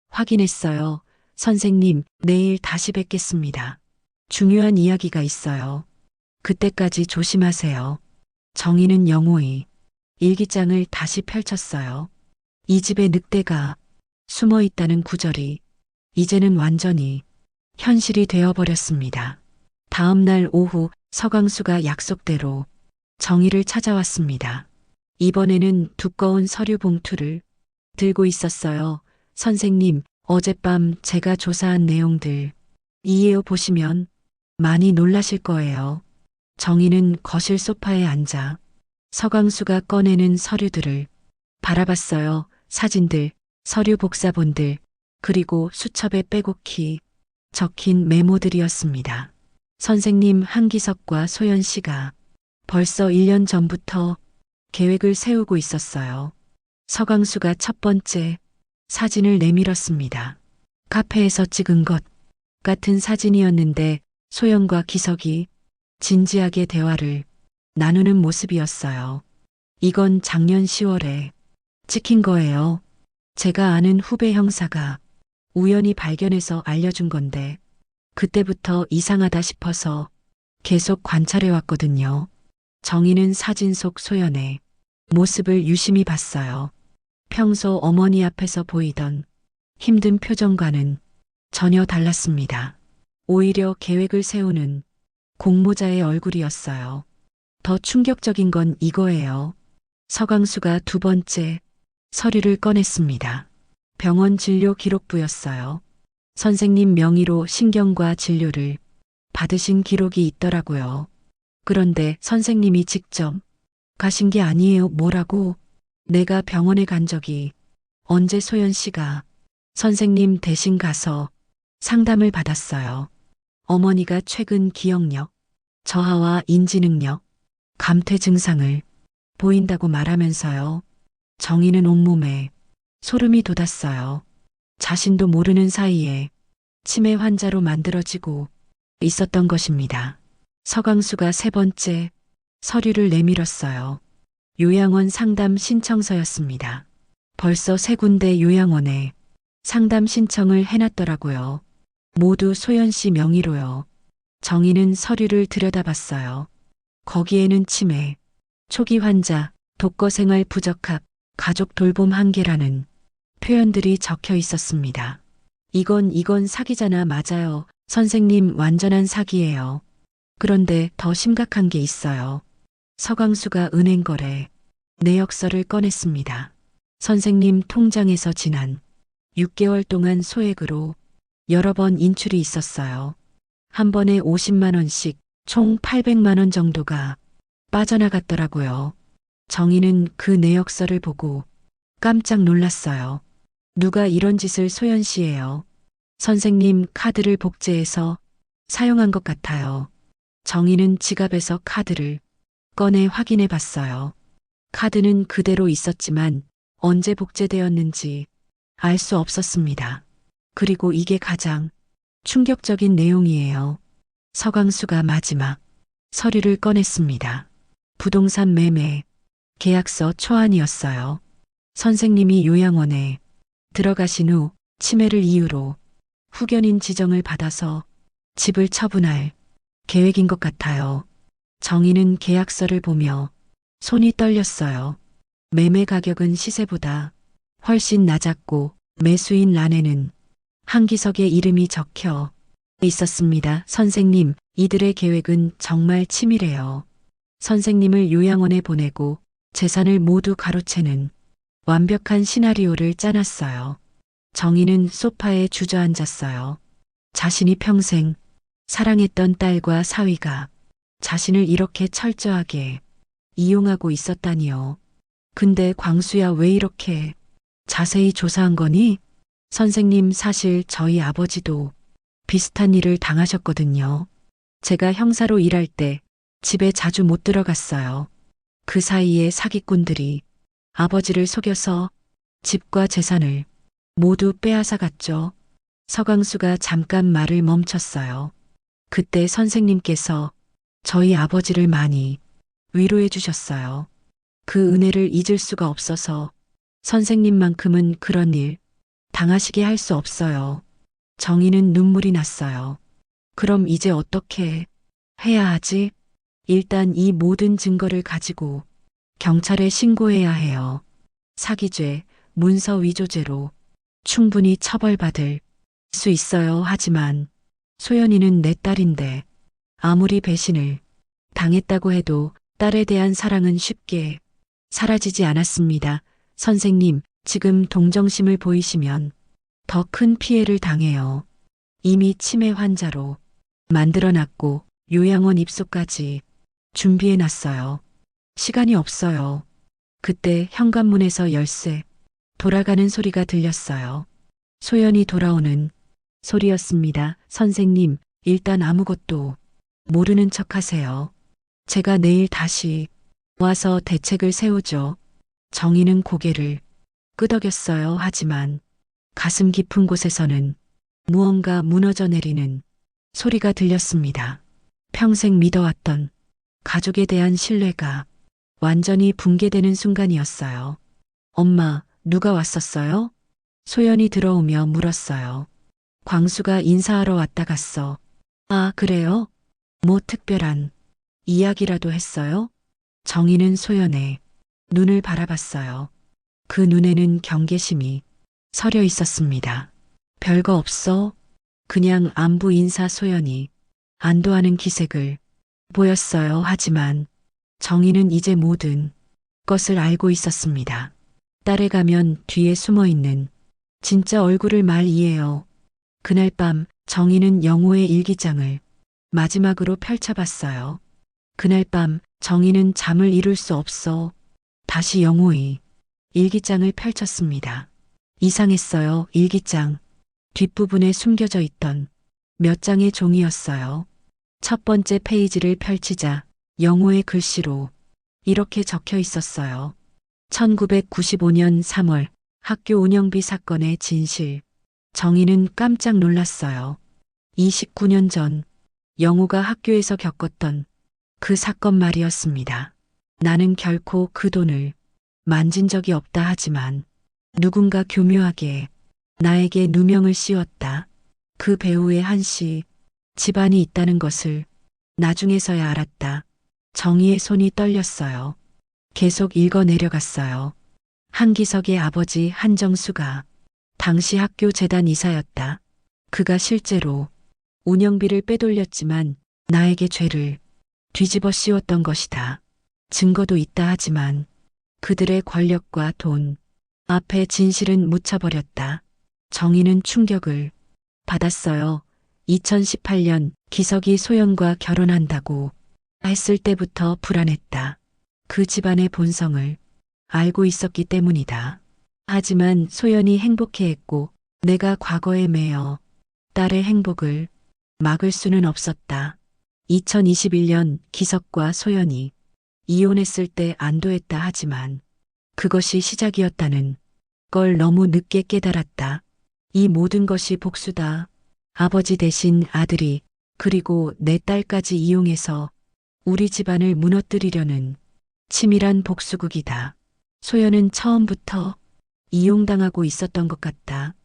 확인했어요. 선생님, 내일 다시 뵙겠습니다. 중요한 이야기가 있어요. 그때까지 조심하세요. 정희는 영호히 일기장을 다시 펼쳤어요. 이 집에 늑대가 숨어 있다는 구절이 이제는 완전히 현실이 되어버렸습니다. 다음 날 오후 서강수가 약속대로 정희를 찾아왔습니다. 이번에는 두꺼운 서류 봉투를 들고 있었어요. 선생님, 어젯밤 제가 조사한 내용들 이해해 보시면 많이 놀라실 거예요. 정희는 거실 소파에 앉아 서강수가 꺼내는 서류들을 바라봤어요. 사진들, 서류 복사본들, 그리고 수첩에 빼곡히 적힌 메모들이었습니다. 선생님 한기석과 소연 씨가 벌써 1년 전부터 계획을 세우고 있었어요. 서강수가 첫 번째 사진을 내밀었습니다. 카페에서 찍은 것 같은 사진이었는데 소연과 기석이 진지하게 대화를 나누는 모습이었어요. 이건 작년 10월에 찍힌 거예요. 제가 아는 후배 형사가 우연히 발견해서 알려준 건데 그때부터 이상하다 싶어서 계속 관찰해 왔거든요. 정희는 사진 속 소연의 모습을 유심히 봤어요. 평소 어머니 앞에서 보이던 힘든 표정과는 전혀 달랐습니다. 오히려 계획을 세우는 공모자의 얼굴이었어요. 더 충격적인 건 이거예요. 서강수가 두 번째 서류를 꺼냈습니다. 병원 진료 기록부였어요. 선생님 명의로 신경과 진료를 받으신 기록이 있더라고요. 그런데 선생님이 직접 가신 게 아니에요. 뭐라고? 내가 병원에 간 적이 언제? 소연 씨가 선생님 대신 가서 상담을 받았어요. 어머니가 최근 기억력, 저하와 인지능력, 감퇴 증상을 보인다고 말하면서요. 정희는 온몸에 소름이 돋았어요. 자신도 모르는 사이에 치매 환자로 만들어지고 있었던 것입니다. 서강수가 세 번째 서류를 내밀었어요. 요양원 상담 신청서였습니다. 벌써 세 군데 요양원에 상담 신청을 해놨더라고요. 모두 소연 씨 명의로요. 정희는 서류를 들여다봤어요. 거기에는 치매, 초기 환자, 독거생활 부적합, 가족 돌봄 한계라는 표현들이 적혀 있었습니다. 이건 사기잖아. 맞아요. 선생님, 완전한 사기예요. 그런데 더 심각한 게 있어요. 서강수가 은행 거래 내역서를 꺼냈습니다. 선생님 통장에서 지난 6개월 동안 소액으로 여러 번 인출이 있었어요. 한 번에 50만 원씩 총 800만 원 정도가 빠져나갔더라고요. 정희는 그 내역서를 보고 깜짝 놀랐어요. 누가 이런 짓을 소연 씨예요. 선생님 카드를 복제해서 사용한 것 같아요. 정희는 지갑에서 카드를 꺼내 확인해 봤어요. 카드는 그대로 있었지만 언제 복제되었는지 알 수 없었습니다. 그리고 이게 가장 충격적인 내용이에요. 서강수가 마지막 서류를 꺼냈습니다. 부동산 매매 계약서 초안이었어요. 선생님이 요양원에 들어가신 후 치매를 이유로 후견인 지정을 받아서 집을 처분할 계획인 것 같아요. 정희는 계약서를 보며 손이 떨렸어요. 매매 가격은 시세보다 훨씬 낮았고 매수인 란에는 한기석의 이름이 적혀 있었습니다. 선생님, 이들의 계획은 정말 치밀해요. 선생님을 요양원에 보내고 재산을 모두 가로채는 완벽한 시나리오를 짜놨어요. 정희는 소파에 주저앉았어요. 자신이 평생 사랑했던 딸과 사위가 자신을 이렇게 철저하게 이용하고 있었다니요. 근데 광수야 왜 이렇게 자세히 조사한 거니? 선생님 사실 저희 아버지도 비슷한 일을 당하셨거든요. 제가 형사로 일할 때 집에 자주 못 들어갔어요. 그 사이에 사기꾼들이 아버지를 속여서 집과 재산을 모두 빼앗아 갔죠. 서강수가 잠깐 말을 멈췄어요. 그때 선생님께서 저희 아버지를 많이 위로해 주셨어요. 그 은혜를 잊을 수가 없어서 선생님만큼은 그런 일 당하시게 할 수 없어요. 정희는 눈물이 났어요. 그럼 이제 어떻게 해야 하지? 일단 이 모든 증거를 가지고 경찰에 신고해야 해요. 사기죄, 문서 위조죄로 충분히 처벌받을 수 있어요. 하지만 소연이는 내 딸인데 아무리 배신을 당했다고 해도 딸에 대한 사랑은 쉽게 사라지지 않았습니다. 선생님, 지금 동정심을 보이시면 더 큰 피해를 당해요. 이미 치매 환자로 만들어놨고 요양원 입소까지 준비해놨어요. 시간이 없어요. 그때 현관문에서 열쇠 돌아가는 소리가 들렸어요. 소연이 돌아오는 소리였습니다. 선생님, 일단 아무것도 모르는 척 하세요. 제가 내일 다시 와서 대책을 세우죠. 정희는 고개를 끄덕였어요. 하지만 가슴 깊은 곳에서는 무언가 무너져 내리는 소리가 들렸습니다. 평생 믿어왔던 가족에 대한 신뢰가 완전히 붕괴되는 순간이었어요. 엄마, 누가 왔었어요? 소연이 들어오며 물었어요. 광수가 인사하러 왔다 갔어. 아, 그래요? 뭐 특별한 이야기라도 했어요? 정희는 소연의 눈을 바라봤어요. 그 눈에는 경계심이 서려 있었습니다. 별거 없어. 그냥 안부 인사. 소연이 안도하는 기색을 보였어요. 하지만 정희는 이제 모든 것을 알고 있었습니다. 딸에 가면 뒤에 숨어 있는 진짜 얼굴을 말이에요. 그날 밤 정희는 영호의 일기장을 마지막으로 펼쳐봤어요. 그날 밤 정희는 잠을 이룰 수 없어 다시 영호의 일기장을 펼쳤습니다. 이상했어요. 일기장 뒷부분에 숨겨져 있던 몇 장의 종이였어요. 첫 번째 페이지를 펼치자 영호의 글씨로 이렇게 적혀 있었어요. 1995년 3월 학교 운영비 사건의 진실. 정희는 깜짝 놀랐어요. 29년 전 영호가 학교에서 겪었던 그 사건 말이었습니다. 나는 결코 그 돈을 만진 적이 없다. 하지만 누군가 교묘하게 나에게 누명을 씌웠다. 그 배우의 한씨 집안이 있다는 것을 나중에서야 알았다. 정희의 손이 떨렸어요. 계속 읽어 내려갔어요. 한기석의 아버지 한정수가 당시 학교 재단 이사였다. 그가 실제로 운영비를 빼돌렸지만 나에게 죄를 뒤집어 씌웠던 것이다. 증거도 있다. 하지만 그들의 권력과 돈 앞에 진실은 묻혀버렸다. 정의는 충격을 받았어요. 2018년 기석이 소연과 결혼한다고 했을 때부터 불안했다. 그 집안의 본성을 알고 있었기 때문이다. 하지만 소연이 행복해했고 내가 과거에 매여 딸의 행복을 막을 수는 없었다. 2021년 기석과 소연이 이혼했을 때 안도했다 하지만 그것이 시작이었다는 걸 너무 늦게 깨달았다. 이 모든 것이 복수다. 아버지 대신 아들이 그리고 내 딸까지 이용해서 우리 집안을 무너뜨리려는 치밀한 복수극이다. 소연은 처음부터 이용당하고 있었던 것 같다.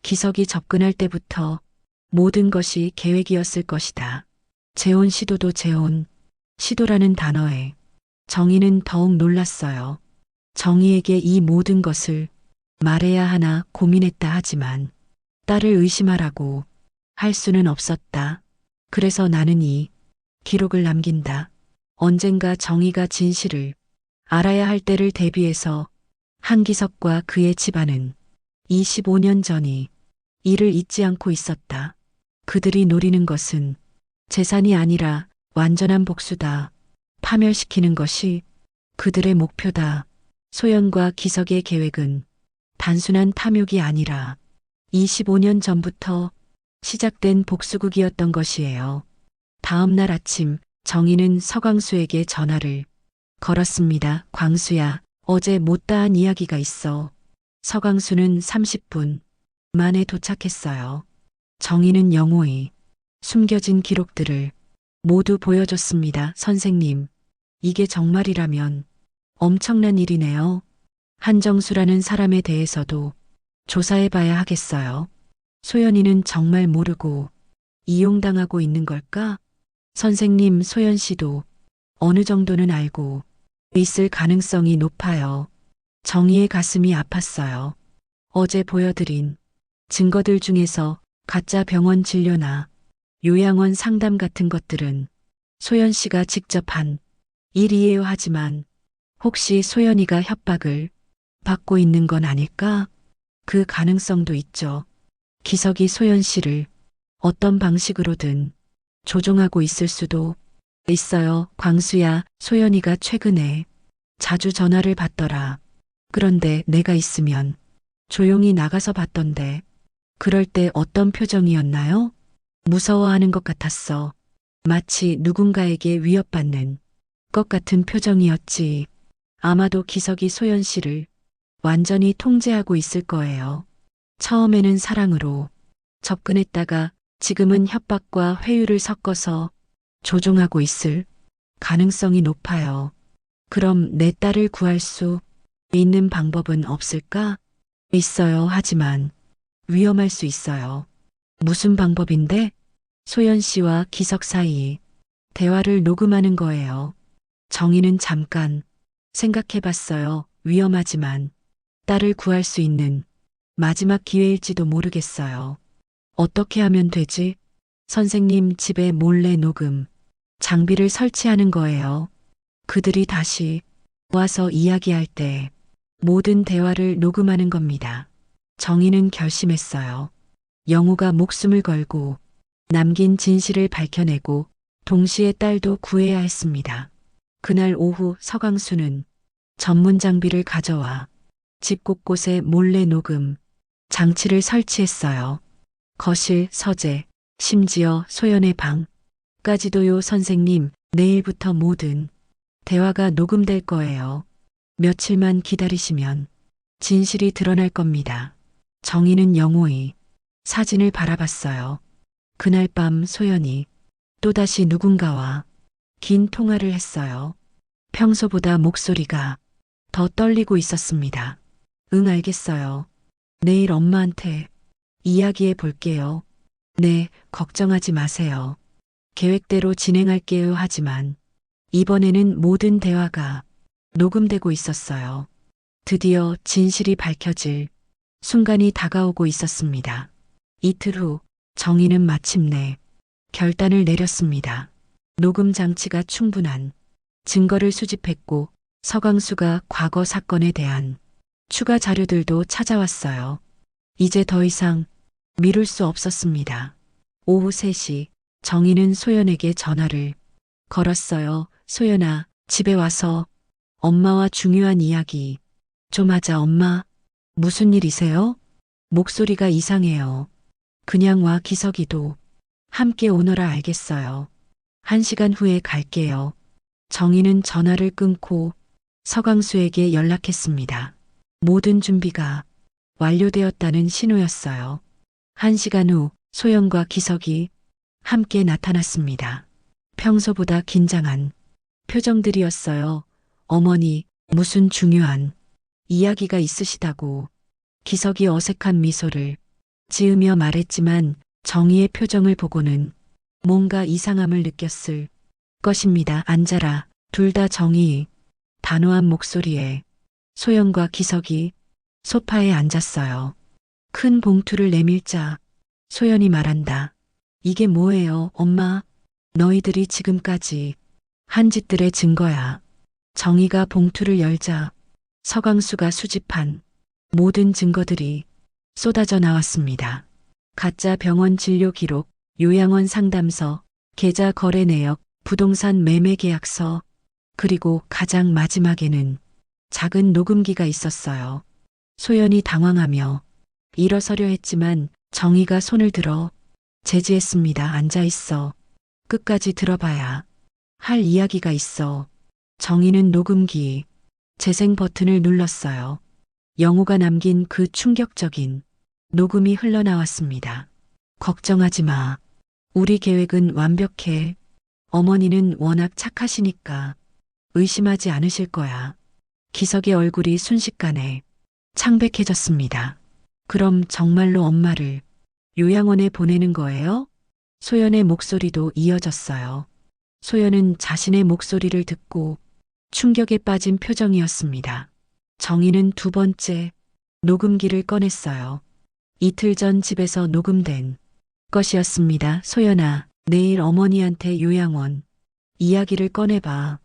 기석이 접근할 때부터 모든 것이 계획이었을 것이다. 재혼 시도도 재혼 시도라는 단어에 정의는 더욱 놀랐어요. 정의에게 이 모든 것을 말해야 하나 고민했다 하지만 딸을 의심하라고 할 수는 없었다. 그래서 나는 이 기록을 남긴다. 언젠가 정의가 진실을 알아야 할 때를 대비해서 한기석과 그의 집안은 25년 전이 이를 잊지 않고 있었다. 그들이 노리는 것은 재산이 아니라 완전한 복수다. 파멸시키는 것이 그들의 목표다. 소연과 기석의 계획은 단순한 탐욕이 아니라 25년 전부터 시작된 복수극이었던 것이에요. 다음 날 아침 정희는 서광수에게 전화를 걸었습니다. 광수야, 어제 못다한 이야기가 있어. 서광수는 30분 만에 도착했어요. 정희는 영호의 숨겨진 기록들을 모두 보여줬습니다. 선생님, 이게 정말이라면 엄청난 일이네요. 한정수라는 사람에 대해서도 조사해봐야 하겠어요. 소연이는 정말 모르고 이용당하고 있는 걸까? 선생님, 소연 씨도 어느 정도는 알고 있을 가능성이 높아요. 정희의 가슴이 아팠어요. 어제 보여드린 증거들 중에서 가짜 병원 진료나 요양원 상담 같은 것들은 소연 씨가 직접 한 일이에요. 하지만 혹시 소연이가 협박을 받고 있는 건 아닐까? 그 가능성도 있죠. 기석이 소연 씨를 어떤 방식으로든 조종하고 있을 수도 있어요. 광수야, 소연이가 최근에 자주 전화를 받더라. 그런데 내가 있으면 조용히 나가서 받던데 그럴 때 어떤 표정이었나요? 무서워하는 것 같았어. 마치 누군가에게 위협받는 것 같은 표정이었지. 아마도 기석이 소연 씨를 완전히 통제하고 있을 거예요. 처음에는 사랑으로 접근했다가 지금은 협박과 회유를 섞어서 조종하고 있을 가능성이 높아요. 그럼 내 딸을 구할 수 있는 방법은 없을까? 있어요. 하지만 위험할 수 있어요. 무슨 방법인데? 소연 씨와 기석 사이 대화를 녹음하는 거예요. 정희는 잠깐 생각해 봤어요. 위험하지만 딸을 구할 수 있는 마지막 기회일지도 모르겠어요. 어떻게 하면 되지? 선생님, 집에 몰래 녹음 장비를 설치하는 거예요. 그들이 다시 와서 이야기할 때 모든 대화를 녹음하는 겁니다. 정희는 결심했어요. 영우가 목숨을 걸고 남긴 진실을 밝혀내고 동시에 딸도 구해야 했습니다. 그날 오후 서광수는 전문 장비를 가져와 집 곳곳에 몰래 녹음 장치를 설치했어요. 거실, 서재, 심지어 소연의 방까지도요. 선생님, 내일부터 모든 대화가 녹음될 거예요. 며칠만 기다리시면 진실이 드러날 겁니다. 정희는 영호의 사진을 바라봤어요. 그날 밤 소연이 또다시 누군가와 긴 통화를 했어요. 평소보다 목소리가 더 떨리고 있었습니다. 응, 알겠어요. 내일 엄마한테 이야기해 볼게요. 네, 걱정하지 마세요. 계획대로 진행할게요. 하지만 이번에는 모든 대화가 녹음되고 있었어요. 드디어 진실이 밝혀질 순간이 다가오고 있었습니다. 이틀 후 정희는 마침내 결단을 내렸습니다. 녹음 장치가 충분한 증거를 수집했고 서강수가 과거 사건에 대한 추가 자료들도 찾아왔어요. 이제 더 이상 미룰 수 없었습니다. 오후 3시 정희는 소연에게 전화를 걸었어요. 소연아, 집에 와서 엄마와 중요한 이야기 좀 하자. 엄마, 무슨 일이세요? 목소리가 이상해요. 그냥 와. 기석이도 함께 오너라. 알겠어요. 1시간 후에 갈게요. 정희는 전화를 끊고 서강수에게 연락했습니다. 모든 준비가 완료되었다는 신호였어요. 1시간 후 소연과 기석이 함께 나타났습니다. 평소보다 긴장한 표정들이었어요. 어머니, 무슨 중요한 이야기가 있으시다고. 기석이 어색한 미소를 지으며 말했지만 정희의 표정을 보고는 뭔가 이상함을 느꼈을 것입니다. 앉아라. 둘 다 정희 단호한 목소리에 소연과 기석이 소파에 앉았어요. 큰 봉투를 내밀자 소연이 말한다. 이게 뭐예요, 엄마? 너희들이 지금까지 한 짓들의 증거야. 정희가 봉투를 열자 서강수가 수집한 모든 증거들이 쏟아져 나왔습니다. 가짜 병원 진료 기록, 요양원 상담서, 계좌 거래 내역, 부동산 매매 계약서, 그리고 가장 마지막에는 작은 녹음기가 있었어요. 소연이 당황하며 일어서려 했지만 정희가 손을 들어 제지했습니다. 앉아 있어. 끝까지 들어봐야 할 이야기가 있어. 정희는 녹음기 재생 버튼을 눌렀어요. 영호가 남긴 그 충격적인 녹음이 흘러나왔습니다. 걱정하지 마. 우리 계획은 완벽해. 어머니는 워낙 착하시니까 의심하지 않으실 거야. 기석의 얼굴이 순식간에 창백해졌습니다. 그럼 정말로 엄마를 요양원에 보내는 거예요? 소연의 목소리도 이어졌어요. 소연은 자신의 목소리를 듣고 충격에 빠진 표정이었습니다. 정희는 두 번째 녹음기를 꺼냈어요. 이틀 전 집에서 녹음된 것이었습니다. 소연아, 내일 어머니한테 요양원 이야기를 꺼내봐.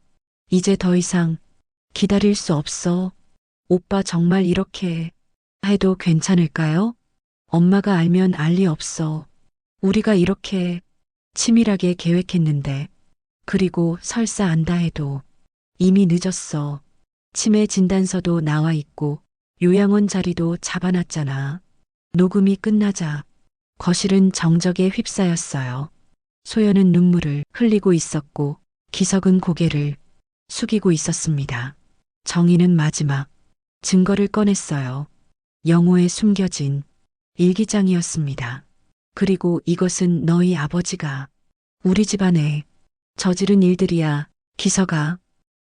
이제 더 이상 기다릴 수 없어. 오빠 정말 이렇게 해도 괜찮을까요? 엄마가 알면 알 리 없어. 우리가 이렇게 치밀하게 계획했는데. 그리고 설사 안다 해도 이미 늦었어. 치매 진단서도 나와 있고 요양원 자리도 잡아놨잖아. 녹음이 끝나자 거실은 정적에 휩싸였어요. 소연은 눈물을 흘리고 있었고 기석은 고개를 숙이고 있었습니다. 정희는 마지막 증거를 꺼냈어요. 영호에 숨겨진 일기장이었습니다. 그리고 이것은 너희 아버지가 우리 집안에 저지른 일들이야.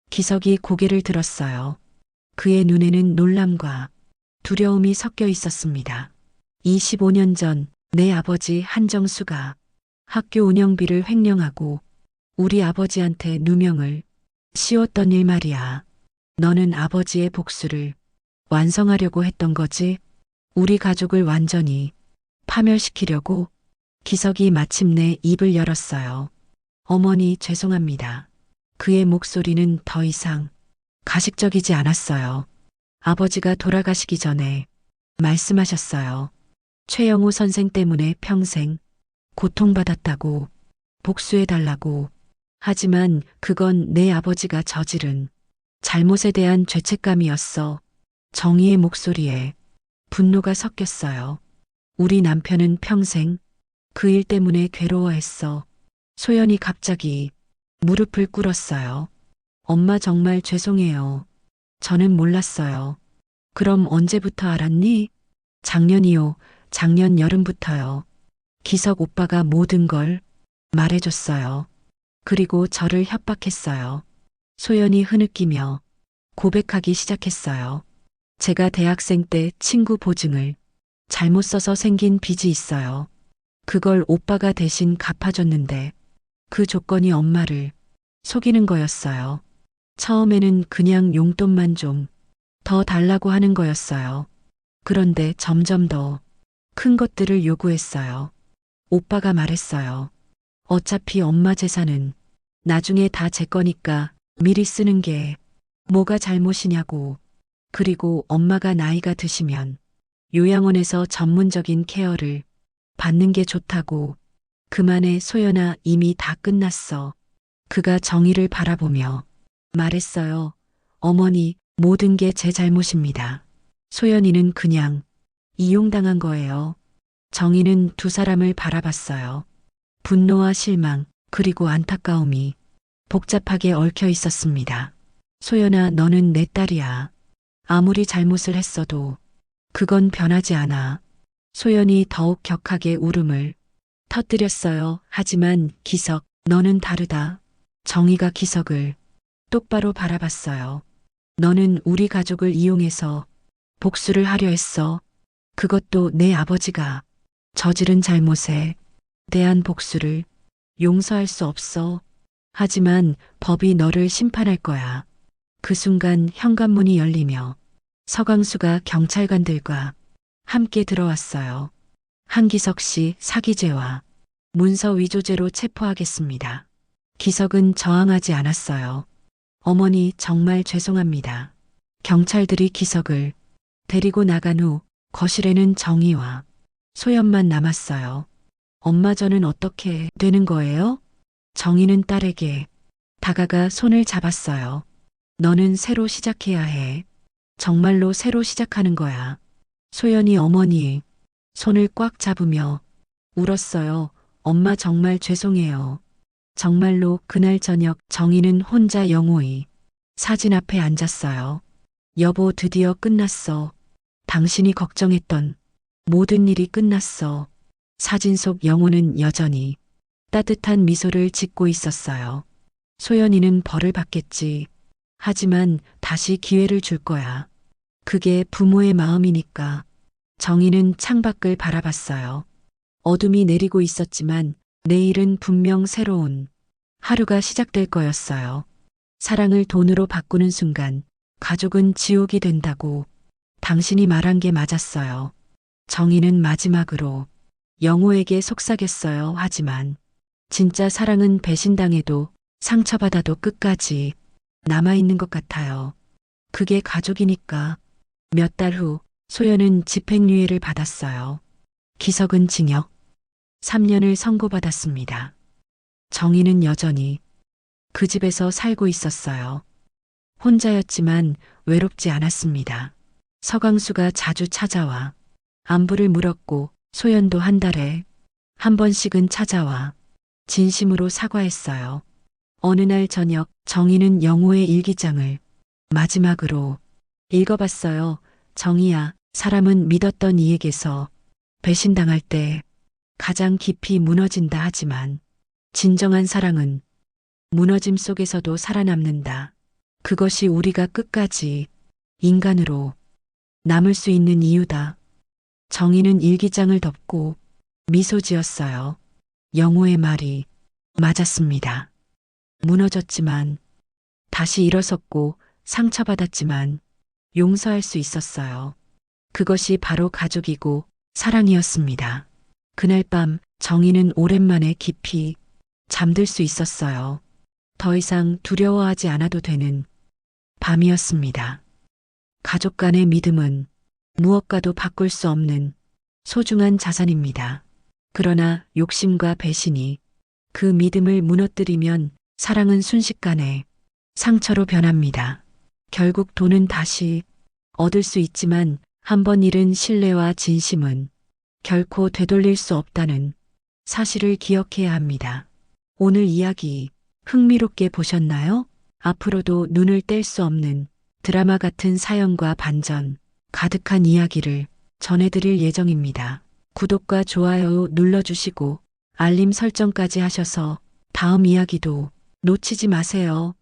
기석이 고개를 들었어요. 그의 눈에는 놀람과 두려움이 섞여 있었습니다. 25년 전 내 아버지 한정수가 학교 운영비를 횡령하고 우리 아버지한테 누명을 씌웠던 일 말이야. 너는 아버지의 복수를 완성하려고 했던 거지? 우리 가족을 완전히 파멸시키려고. 기석이 마침내 입을 열었어요. 어머니, 죄송합니다. 그의 목소리는 더 이상 가식적이지 않았어요. 아버지가 돌아가시기 전에 말씀하셨어요. 최영호 선생 때문에 평생 고통받았다고, 복수해달라고. 하지만 그건 내 아버지가 저지른 잘못에 대한 죄책감이었어. 정희의 목소리에 분노가 섞였어요. 우리 남편은 평생 그 일 때문에 괴로워했어. 소연이 갑자기 무릎을 꿇었어요. 엄마 정말 죄송해요. 저는 몰랐어요. 그럼 언제부터 알았니? 작년이요. 작년 여름부터요. 기석 오빠가 모든 걸 말해줬어요. 그리고 저를 협박했어요. 소연이 흐느끼며 고백하기 시작했어요. 제가 대학생 때 친구 보증을 잘못 써서 생긴 빚이 있어요. 그걸 오빠가 대신 갚아줬는데 그 조건이 엄마를 속이는 거였어요. 처음에는 그냥 용돈만 좀 더 달라고 하는 거였어요. 그런데 점점 더 큰 것들을 요구했어요. 오빠가 말했어요. 어차피 엄마 재산은 나중에 다 제 거니까 미리 쓰는 게 뭐가 잘못이냐고. 그리고 엄마가 나이가 드시면 요양원에서 전문적인 케어를 받는 게 좋다고. 그만해 소연아, 이미 다 끝났어. 그가 정희를 바라보며 말했어요. 어머니, 모든 게 제 잘못입니다. 소연이는 그냥 이용당한 거예요. 정희는 두 사람을 바라봤어요. 분노와 실망, 그리고 안타까움이 복잡하게 얽혀 있었습니다. 소연아, 너는 내 딸이야. 아무리 잘못을 했어도 그건 변하지 않아. 소연이 더욱 격하게 울음을 터뜨렸어요. 하지만 기석, 너는 다르다. 정희가 기석을 똑바로 바라봤어요. 너는 우리 가족을 이용해서 복수를 하려 했어. 그것도 내 아버지가 저지른 잘못에 대한 복수를 용서할 수 없어. 하지만 법이 너를 심판할 거야. 그 순간 현관문이 열리며 서강수가 경찰관들과 함께 들어왔어요. 한기석 씨 사기죄와 문서 위조죄로 체포하겠습니다. 기석은 저항하지 않았어요. 어머니, 정말 죄송합니다. 경찰들이 기석을 데리고 나간 후 거실에는 정희와 소연만 남았어요. 엄마, 저는 어떻게 되는 거예요? 정희는 딸에게 다가가 손을 잡았어요. 너는 새로 시작해야 해. 정말로 새로 시작하는 거야. 소연이 어머니의 손을 꽉 잡으며 울었어요. 엄마, 정말 죄송해요. 정말로. 그날 저녁 정희는 혼자 영호의 사진 앞에 앉았어요. 여보, 드디어 끝났어. 당신이 걱정했던 모든 일이 끝났어. 사진 속 영호는 여전히 따뜻한 미소를 짓고 있었어요. 소연이는 벌을 받겠지. 하지만 다시 기회를 줄 거야. 그게 부모의 마음이니까. 정희는 창밖을 바라봤어요. 어둠이 내리고 있었지만 내일은 분명 새로운 하루가 시작될 거였어요. 사랑을 돈으로 바꾸는 순간 가족은 지옥이 된다고 당신이 말한 게 맞았어요. 정희는 마지막으로 영호에게 속삭였어요. 하지만 진짜 사랑은 배신당해도 상처받아도 끝까지 남아있는 것 같아요. 그게 가족이니까. 몇 달 후 소연은 집행유예를 받았어요. 기석은 징역 3년을 선고받았습니다. 정희는 여전히 그 집에서 살고 있었어요. 혼자였지만 외롭지 않았습니다. 서강수가 자주 찾아와 안부를 물었고 소연도 한 달에 한 번씩은 찾아와 진심으로 사과했어요. 어느 날 저녁 정희는 영호의 일기장을 마지막으로 읽어봤어요. 정희야, 사람은 믿었던 이에게서 배신당할 때 가장 깊이 무너진다. 하지만 진정한 사랑은 무너짐 속에서도 살아남는다. 그것이 우리가 끝까지 인간으로 남을 수 있는 이유다. 정희는 일기장을 덮고 미소 지었어요. 영호의 말이 맞았습니다. 무너졌지만 다시 일어섰고 상처받았지만 용서할 수 있었어요. 그것이 바로 가족이고 사랑이었습니다. 그날 밤 정희는 오랜만에 깊이 잠들 수 있었어요. 더 이상 두려워하지 않아도 되는 밤이었습니다. 가족 간의 믿음은 무엇과도 바꿀 수 없는 소중한 자산입니다. 그러나 욕심과 배신이 그 믿음을 무너뜨리면 사랑은 순식간에 상처로 변합니다. 결국 돈은 다시 얻을 수 있지만 한 번 잃은 신뢰와 진심은 결코 되돌릴 수 없다는 사실을 기억해야 합니다. 오늘 이야기 흥미롭게 보셨나요? 앞으로도 눈을 뗄 수 없는 드라마 같은 사연과 반전 가득한 이야기를 전해드릴 예정입니다. 구독과 좋아요 눌러주시고 알림 설정까지 하셔서 다음 이야기도 놓치지 마세요.